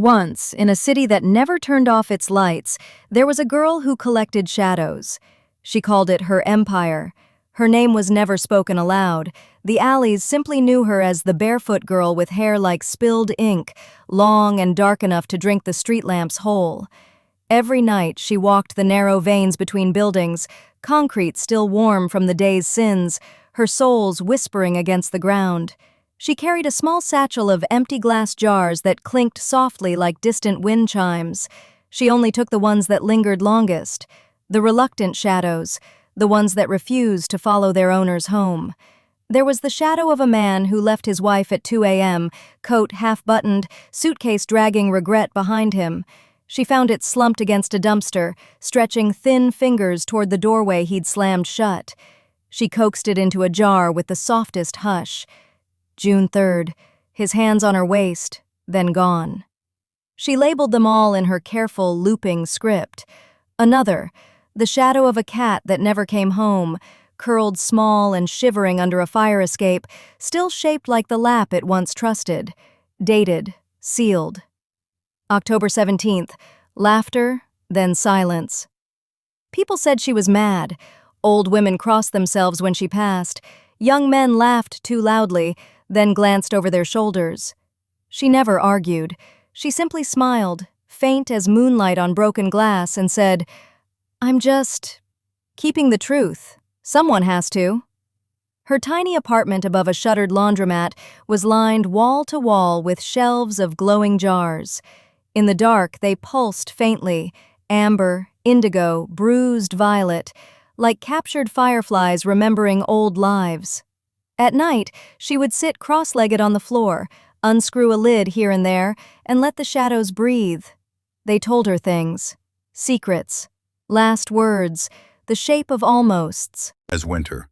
Once, in a city that never turned off its lights, there was a girl who collected shadows. She called it her empire. Her name was never spoken aloud. The alleys simply knew her as the barefoot girl with hair like spilled ink, long and dark enough to drink the street lamps whole. Every night she walked the narrow veins between buildings, concrete still warm from the day's sins, her soles whispering against the ground. She carried a small satchel of empty glass jars that clinked softly like distant wind chimes. She only took the ones that lingered longest, the reluctant shadows, the ones that refused to follow their owners home. There was the shadow of a man who left his wife at 2 a.m., coat half-buttoned, suitcase dragging regret behind him. She found it slumped against a dumpster, stretching thin fingers toward the doorway he'd slammed shut. She coaxed it into a jar with the softest hush. June 3rd, his hands on her waist, then gone. She labeled them all in her careful, looping script. Another, the shadow of a cat that never came home, curled small and shivering under a fire escape, still shaped like the lap it once trusted. Dated, sealed. October 17th, laughter, then silence. People said she was mad. Old women crossed themselves when she passed. Young men laughed too loudly, then glanced over their shoulders. She never argued. She simply smiled, faint as moonlight on broken glass, and said, "I'm just keeping the truth. Someone has to." Her tiny apartment above a shuttered laundromat was lined wall to wall with shelves of glowing jars. In the dark, they pulsed faintly, amber, indigo, bruised violet, like captured fireflies remembering old lives. At night, she would sit cross-legged on the floor, unscrew a lid here and there, and let the shadows breathe. They told her things, secrets, last words, the shape of almosts. As winter,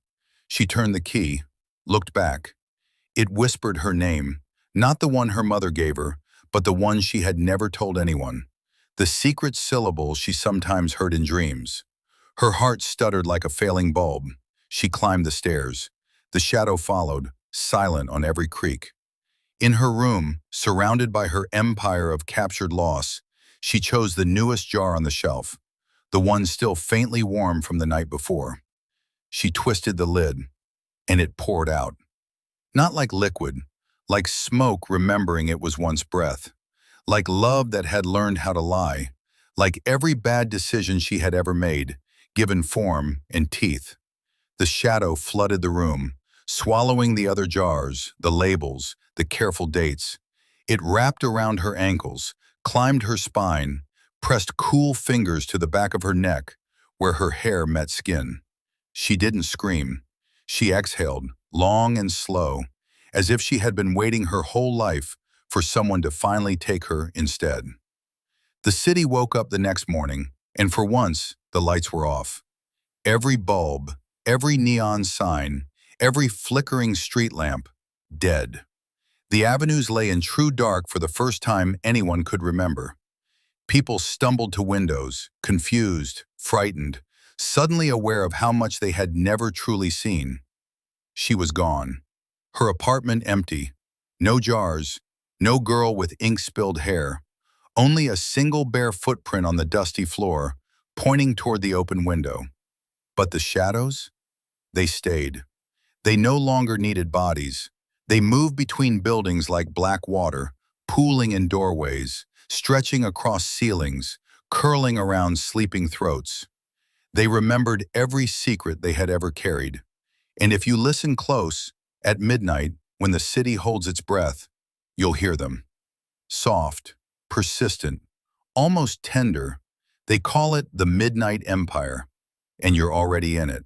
she turned the key, looked back. It whispered her name, not the one her mother gave her, but the one she had never told anyone. The secret syllable she sometimes heard in dreams. Her heart stuttered like a failing bulb. She climbed the stairs. The shadow followed, silent on every creak. In her room, surrounded by her empire of captured loss, she chose the newest jar on the shelf, the one still faintly warm from the night before. She twisted the lid, and it poured out. Not like liquid, like smoke remembering it was once breath, like love that had learned how to lie, like every bad decision she had ever made, given form and teeth. The shadow flooded the room, swallowing the other jars, the labels, the careful dates. It wrapped around her ankles, climbed her spine, pressed cool fingers to the back of her neck, where her hair met skin. She didn't scream. She exhaled, long and slow, as if she had been waiting her whole life for someone to finally take her instead. The city woke up the next morning, and for once, the lights were off. Every bulb, every neon sign, every flickering street lamp, dead. The avenues lay in true dark for the first time anyone could remember. People stumbled to windows, confused, frightened, suddenly aware of how much they had never truly seen. She was gone. Her apartment empty. No jars, no girl with ink-spilled hair. Only a single bare footprint on the dusty floor, pointing toward the open window. But the shadows? They stayed. They no longer needed bodies. They moved between buildings like black water, pooling in doorways, stretching across ceilings, curling around sleeping throats. They remembered every secret they had ever carried. And if you listen close, at midnight, when the city holds its breath, you'll hear them. Soft, persistent, almost tender. They call it the Midnight Empire, and you're already in it.